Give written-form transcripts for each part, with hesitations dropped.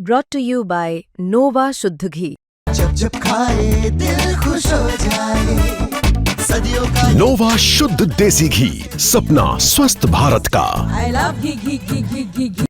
brought to you by Nova शुद्ध घी। जब जब खाए दिल खुश हो जाए, सदियों का नोवा शुद्ध देसी घी, सपना स्वस्थ भारत का। I love घी घी घी घी घी घी।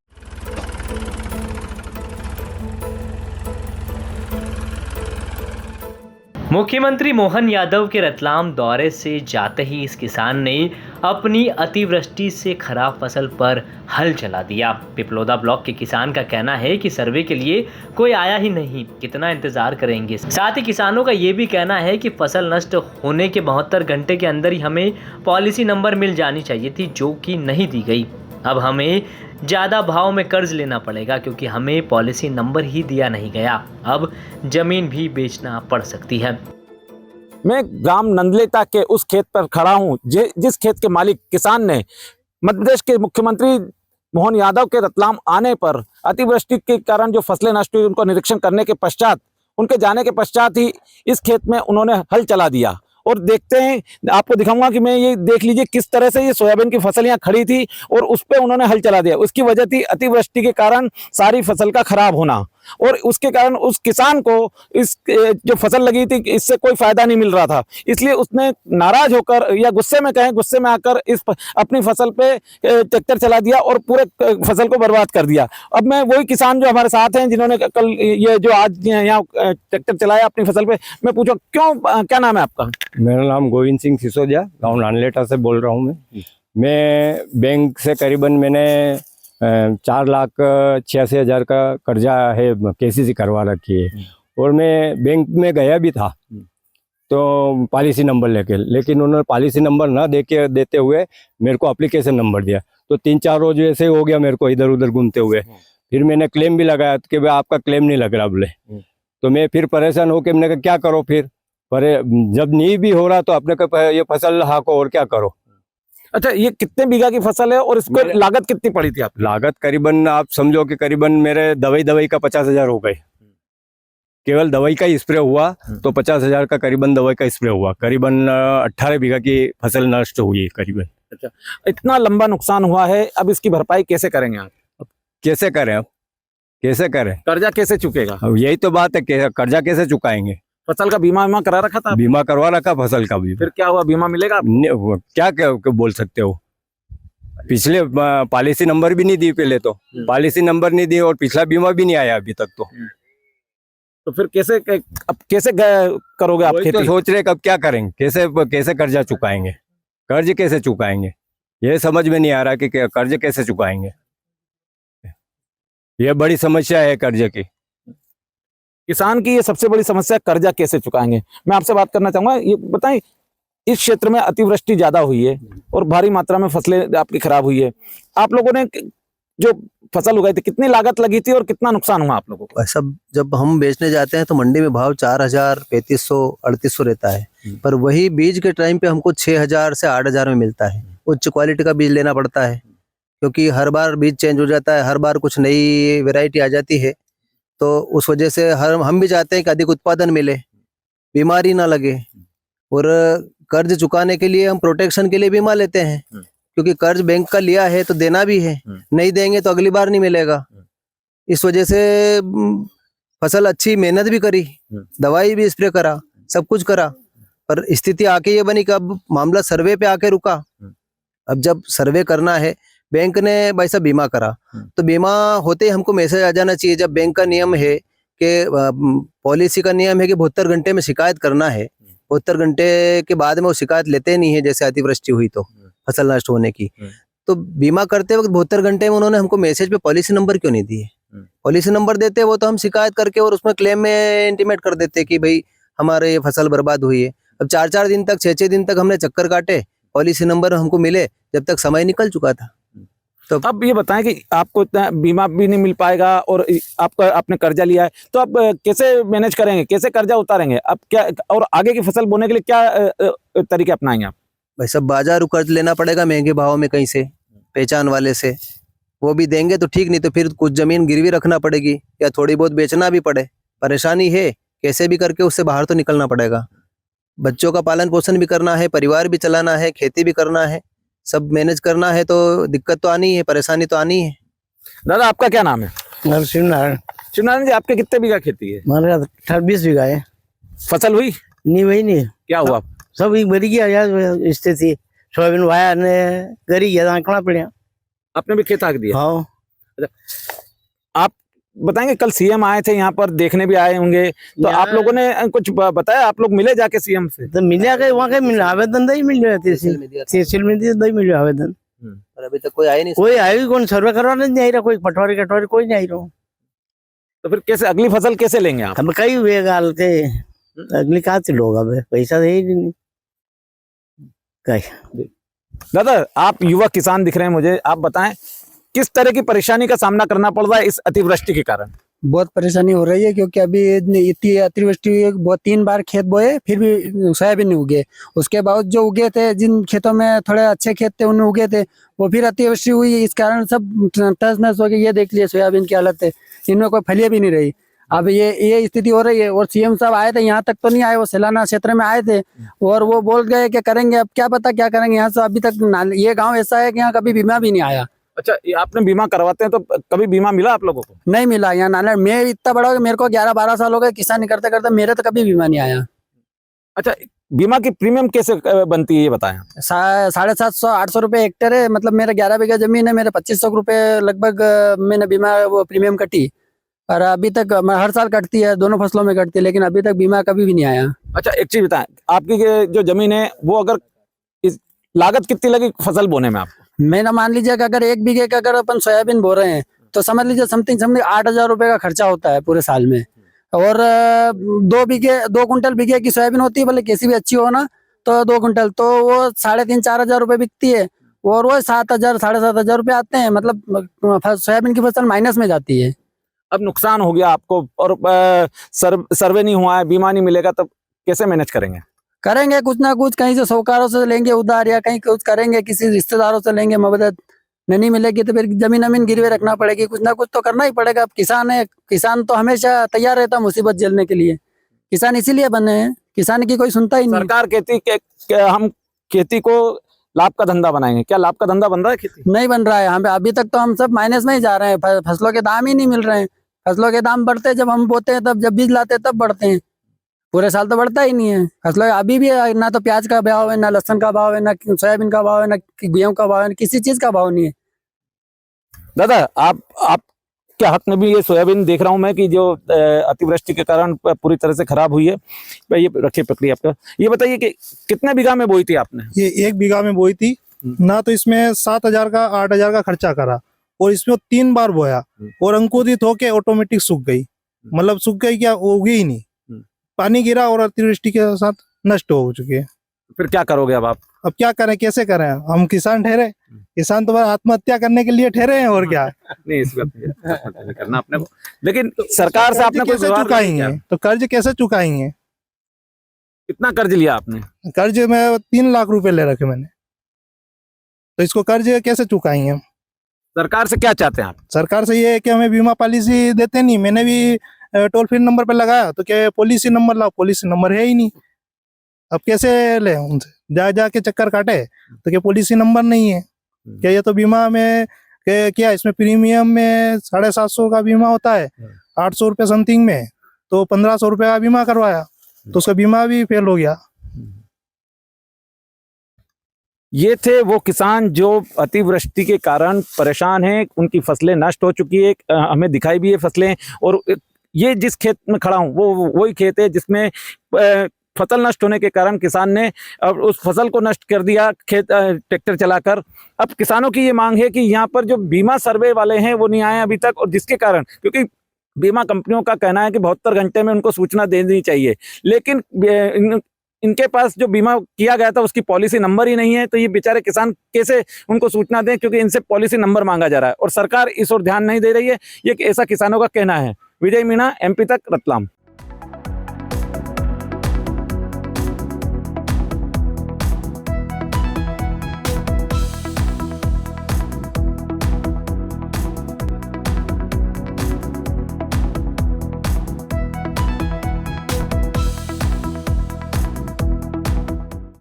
मुख्यमंत्री मोहन यादव के रतलाम दौरे से जाते ही इस किसान ने अपनी अतिवृष्टि से खराब फसल पर हल चला दिया। पिपलोदा ब्लॉक के किसान का कहना है कि सर्वे के लिए कोई आया ही नहीं, कितना इंतजार करेंगे। साथ ही किसानों का ये भी कहना है कि फसल नष्ट होने के 72 घंटे के अंदर ही हमें पॉलिसी नंबर मिल जानी चाहिए थी, जो कि नहीं दी गई। अब हमें ज़्यादा भाव में कर्ज लेना पड़ेगा क्योंकि हमें पॉलिसी नंबर ही दिया नहीं गया। अब जमीन भी बेचना पड़ सकती है। मैं ग्राम नंदलेता के उस खेत पर खड़ा हूं जिस खेत के मालिक किसान ने मध्य प्रदेश के मुख्यमंत्री मोहन यादव के रतलाम आने पर अतिवृष्टि के कारण जो फसलें नष्ट हुई उनको निरीक्षण करने के पश्चात, उनके जाने के पश्चात ही इस खेत में उन्होंने हल चला दिया। और देखते हैं, आपको दिखाऊंगा कि मैं ये देख लीजिए किस तरह से ये सोयाबीन की फसल यहाँ खड़ी थी और उस पर उन्होंने हल चला दिया। उसकी वजह थी अतिवृष्टि के कारण सारी फसल का खराब होना, और उसके कारण उस किसान को इस जो फसल लगी थी इससे कोई फायदा नहीं मिल रहा था। इसलिए उसने नाराज होकर या गुस्से में आकर इस अपनी फसल पे ट्रैक्टर चला दिया और पूरे फसल को बर्बाद कर दिया। अब मैं वही किसान जो हमारे साथ हैं जिन्होंने कल ये जो आज यहाँ ट्रैक्टर चलाया अपनी फसल पे, मैं पूछूं क्यों, क्या नाम है आपका? मेरा नाम गोविंद सिंह सिसोदिया, गाँव नानलेटा से बोल रहा हूँ। मैं बैंक से करीबन मैंने 4,86,000 का कर्जा है, केसीसी करवा रखी है। और मैं बैंक में गया भी था तो पॉलिसी नंबर लेके, लेकिन उन्होंने पॉलिसी नंबर ना देते हुए मेरे को एप्लीकेशन नंबर दिया। तो 3-4 रोज ऐसे हो गया मेरे को इधर उधर घूमते हुए। फिर मैंने क्लेम भी लगाया कि भाई आपका क्लेम नहीं लग रहा बोले। तो मैं फिर परेशान होकर मैंने कहा क्या करो फिर, पर जब नहीं भी हो रहा तो अपने को ये फसल हाको और क्या करो। अच्छा, ये कितने बीघा की फसल है और इसको लागत कितनी पड़ी थी आप? लागत करीबन आप समझो कि करीबन मेरे दवाई का 50,000 हो गए। केवल दवाई का ही स्प्रे हुआ तो 50,000 का करीबन दवाई का स्प्रे हुआ। करीबन 18 बीघा की फसल नष्ट हुई करीबन। अच्छा, इतना लंबा नुकसान हुआ है, अब इसकी भरपाई कैसे करेंगे आप? कैसे करें, अब कैसे करें? कर्जा कैसे चुकेगा? अब यही तो बात है, कर्जा कैसे चुकाएंगे? फसल का बीमा करा रखा था? बीमा करवा रखा फसल का भी। फिर क्या हुआ, बीमा मिलेगा? क्या बोल सकते हो, पिछले पॉलिसी नंबर भी नहीं दी, पहले तो पॉलिसी नंबर नहीं दी और पिछला बीमा भी नहीं आया अभी तक। तो फिर कैसे करोगे आप खेती? तो सोच रहे कब क्या करेंगे, कैसे कर्जा चुकाएंगे, कर्ज कैसे चुकाएंगे, ये समझ में नहीं आ रहा कि कर्ज कैसे चुकाएंगे। ये बड़ी समस्या है कर्जे की। किसान की ये सबसे बड़ी समस्या, कर्जा कैसे चुकाएंगे। मैं आपसे बात करना चाहूंगा, ये बताएं, इस क्षेत्र में अतिवृष्टि ज्यादा हुई है और भारी मात्रा में फसलें आपकी खराब हुई है। आप लोगों ने जो फसल उगाई थी कितनी लागत लगी थी और कितना नुकसान हुआ आप लोगों को? सब जब हम बेचने जाते हैं तो मंडी में भाव 4,000, 3,500-3,800 रहता है, पर वही बीज के टाइम पे हमको 6,000 से 8,000 में मिलता है। उच्च क्वालिटी का बीज लेना पड़ता है क्योंकि हर बार बीज चेंज हो जाता है, हर बार कुछ नई वेराइटी आ जाती है। तो उस वजह से हम भी चाहते हैं कि अधिक उत्पादन मिले, बीमारी ना लगे। और कर्ज चुकाने के लिए हम प्रोटेक्शन के लिए बीमा लेते हैं क्योंकि कर्ज बैंक का लिया है तो देना भी है, नहीं देंगे तो अगली बार नहीं मिलेगा। इस वजह से फसल अच्छी मेहनत भी करी, दवाई भी स्प्रे करा, सब कुछ करा, पर स्थिति आके ये बनी कि अब मामला सर्वे पे आके रुका। अब जब सर्वे करना है, बैंक ने भाई साहब बीमा करा तो बीमा होते ही हमको मैसेज आ जाना चाहिए। जब बैंक का नियम है कि पॉलिसी का नियम है कि 72 घंटे में शिकायत करना है, 72 घंटे के बाद में वो शिकायत लेते नहीं है, जैसे अतिवृष्टि हुई तो फसल नष्ट होने की। तो बीमा करते वक्त 72 घंटे में उन्होंने हमको मैसेज पे पॉलिसी नंबर क्यों नहीं दिए? पॉलिसी नंबर देते वो तो हम शिकायत करके और उसमें क्लेम में इंटीमेट कर देते कि भाई हमारे ये फसल बर्बाद हुई है। अब 4-4 दिन तक, 6-6 दिन तक हमने चक्कर काटे, पॉलिसी नंबर हमको मिले जब तक समय निकल चुका था। तो अब ये बताएं कि आपको इतना बीमा भी नहीं मिल पाएगा और आपने कर्जा लिया है, तो आप कैसे मैनेज करेंगे, कैसे कर्जा उतारेंगे? अब क्या, और आगे की फसल बोने के लिए क्या तरीके अपनाएंगे आप? भाई सब बाजारू कर्ज लेना पड़ेगा महंगे भाव में, कहीं से पहचान वाले से, वो भी देंगे तो ठीक, नहीं तो फिर कुछ जमीन गिरवी रखना पड़ेगी या थोड़ी बहुत बेचना भी पड़े। परेशानी है, कैसे भी करके उससे बाहर तो निकलना पड़ेगा। बच्चों का पालन पोषण भी करना है, परिवार भी चलाना है, खेती भी करना है, सब मैनेज करना है, तो दिक्कत तो आनी है, परेशानी तो आनी है। दादा आपका क्या नाम है? नरसिंह नारायण। शिवनारायण जी, आपके कितने बीघा खेती है? हमारा 28 बीघा है। फसल हुई? नहीं वही नहीं, क्या हुआ? सब एक मरी गया यार स्थिति। सोयाबीन वाया ने गरी गया, आंकड़ा पड़िया। आपने भी खेत आग दिया? हाँ। आप बताएंगे, कल सीएम आए थे यहाँ पर, देखने भी आए होंगे, तो आप लोगों ने कुछ बताया? आप लोग मिले जाके सीएम से? तो मिला के वहाँ के मिला आवेदन नहीं मिल रहा, तहसील में नहीं मिल रहा आवेदन। पर अभी तक कोई आया नहीं। कोई आएगी, कौन सर्वे करवाने नहीं आ रहा, कोई पटवारी कटवारी कोई नहीं आ रहा। तो फिर कैसे अगली फसल कैसे लेंगे आप? हम कई हुए गाल के अगली कहाँ से लोग, अब पैसा दे ही नहीं कहीं। दादा, आप युवा किसान दिख रहे हैं मुझे, आप बताएं किस तरह की परेशानी का सामना करना पड़ रहा है इस अतिवृष्टि के कारण? बहुत परेशानी हो रही है, क्योंकि अभी इतनी अतिवृष्टि, बहुत 3 बार खेत बोए फिर भी सोयाबीन नहीं उगे। उसके बाद जो उगे थे, जिन खेतों में थोड़े अच्छे खेत थे उनमें उगे थे, वो फिर अतिवृष्टि हुई, इस कारण सब तहस नहस हो गए। ये देख लिए सोयाबीन की हालत है, इनमें कोई फलियां भी नहीं रही। अब ये स्थिति हो रही है। और सीएम साहब आए थे, यहाँ तक तो नहीं आए, वो सैलाना क्षेत्र में आए थे और वो बोल गए कि करेंगे। अब क्या पता क्या करेंगे। यहाँ से अभी तक ये गाँव ऐसा है कि यहाँ कभी बीमा भी नहीं आया। अच्छा, ये आपने बीमा करवाते हैं तो कभी बीमा मिला आप लोगों को? नहीं मिला। यहाँ नाला, मैं इतना बड़ा हो गया, मेरे को 11-12 साल हो गए किसानी करते करते, मेरे तो कभी बीमा नहीं आया। अच्छा, बीमा की प्रीमियम कैसे बनती है ये बताएं? 750-800 रुपए हेक्टेयर है। मतलब मेरा 11 बीघा जमीन है, मेरे 2500 रुपए लगभग मैंने बीमा वो प्रीमियम कटी। और अभी तक हर साल कटती है, दोनों फसलों में कटती है, लेकिन अभी तक बीमा कभी भी नहीं आया। अच्छा, एक चीज बताएं, आपकी जो जमीन है वो अगर लागत कितनी लगी फसल बोने में आपको? मैंने मान लीजिए कि अगर 1 बीघे का अगर अपन सोयाबीन बो रहे हैं तो समझ लीजिए समथिंग 8,000 रुपए का खर्चा होता है पूरे साल में। और 2 कुंटल बीघे की सोयाबीन होती है, भले कैसी भी अच्छी हो ना, तो 2 कुंटल तो वो 3,500-4,000 रुपए बिकती है। और वो 7,000 7,500 रुपए आते हैं। मतलब सोयाबीन की फसल माइनस में जाती है। अब नुकसान हो गया आपको और सर्वे नहीं हुआ है, बीमा नहीं मिलेगा, तब कैसे मैनेज करेंगे? करेंगे कुछ ना कुछ, कहीं से साहूकारों से लेंगे उधार, या कहीं कुछ करेंगे, किसी रिश्तेदारों से लेंगे मदद। नहीं मिलेगी तो फिर जमीन गिरवे रखना पड़ेगी, कुछ ना कुछ तो करना ही पड़ेगा। अब किसान है, किसान तो हमेशा तैयार रहता है मुसीबत झेलने के लिए। किसान इसीलिए बने हैं, किसान की कोई सुनता ही नहीं। सरकार कहती कि हम खेती को लाभ का धंधा बनाएंगे, क्या लाभ का धंधा बन रहा है खेती? नहीं बन रहा है। हमें अभी तक तो हम सब माइनस में ही जा रहे हैं। फसलों के दाम ही नहीं मिल रहे हैं। फसलों के दाम बढ़ते हैं जब हम बोते हैं, तब जब बीज लाते हैं तब बढ़ते हैं। पूरे साल तो बढ़ता ही नहीं है फसलों। अभी भी ना तो प्याज का भाव है, ना लहसुन का भाव है, ना सोयाबीन का भाव है, ना गेहूं का भाव है, किसी चीज का भाव नहीं है। दादा, आप क्या हक में भी ये सोयाबीन देख रहा हूं मैं कि जो अतिवृष्टि के कारण पूरी तरह से खराब हुई है। ये रखिए पकड़ी आपका। ये बताइए कि कितने बीघा में बोई थी आपने? ये 1 बीघा में बोई थी ना, तो इसमें 7,000 का 8,000 का खर्चा करा और इसमें 3 बार बोया और अंकुरित होके ऑटोमेटिक सूख गई। मतलब सूख गई क्या, उगी ही नहीं, पानी गिरा और अतिवृष्टि के साथ नष्ट हो चुकी है। फिर क्या करोगे अब आप? अब क्या करें, कैसे करें? हम किसान ठहरे, किसान तो आत्महत्या करने के लिए ठहरे हैं और क्या। नहीं, इस बात नहीं करना अपने को, लेकिन सरकार से आपने कैसे चुकाएंगे? तो कर्ज कैसे चुकाएंगे? कितना कर्ज लिया आपने? कर्ज में 3 लाख रुपए ले रखे मैंने, तो इसको कर्ज कैसे चुकाएंगे? सरकार से क्या चाहते हैं आप? सरकार से ये है कि हमें बीमा पॉलिसी देते नहीं। मैंने भी टोल फ्री नंबर पे लगाया तो क्या पॉलिसी नंबर लाओ, पॉलिसी नंबर है ही नहीं। अब कैसे ले उनसे, जा के चक्कर काटे तो क्या पॉलिसी नंबर नहीं है क्या? ये तो बीमा में क्या इसमें प्रीमियम में 750 का बीमा होता है, 800 रुपये समथिंग में, तो 1,500 रुपये का बीमा करवाया तो उसका बीमा भी फेल हो गया। ये थे वो किसान जो अतिवृष्टि के कारण परेशान हैं, उनकी फसलें नष्ट हो चुकी है, हमें दिखाई भी है फसलें। और ये जिस खेत में खड़ा हूँ वो वही खेत है जिसमें फसल नष्ट होने के कारण किसान ने अब उस फसल को नष्ट कर दिया खेत ट्रैक्टर चलाकर। अब किसानों की ये मांग है कि यहाँ पर जो बीमा सर्वे वाले हैं वो नहीं आए अभी तक, और जिसके कारण, क्योंकि बीमा कंपनियों का कहना है कि 72 घंटे में उनको सूचना देनी चाहिए, लेकिन इनके पास जो बीमा किया गया था उसकी पॉलिसी नंबर ही नहीं है। तो ये बेचारे किसान कैसे उनको सूचना दें, क्योंकि इनसे पॉलिसी नंबर मांगा जा रहा है और सरकार इस ओर ध्यान नहीं दे रही है। ये ऐसा किसानों का कहना है। विजय मीणा, MP तक, रतलाम।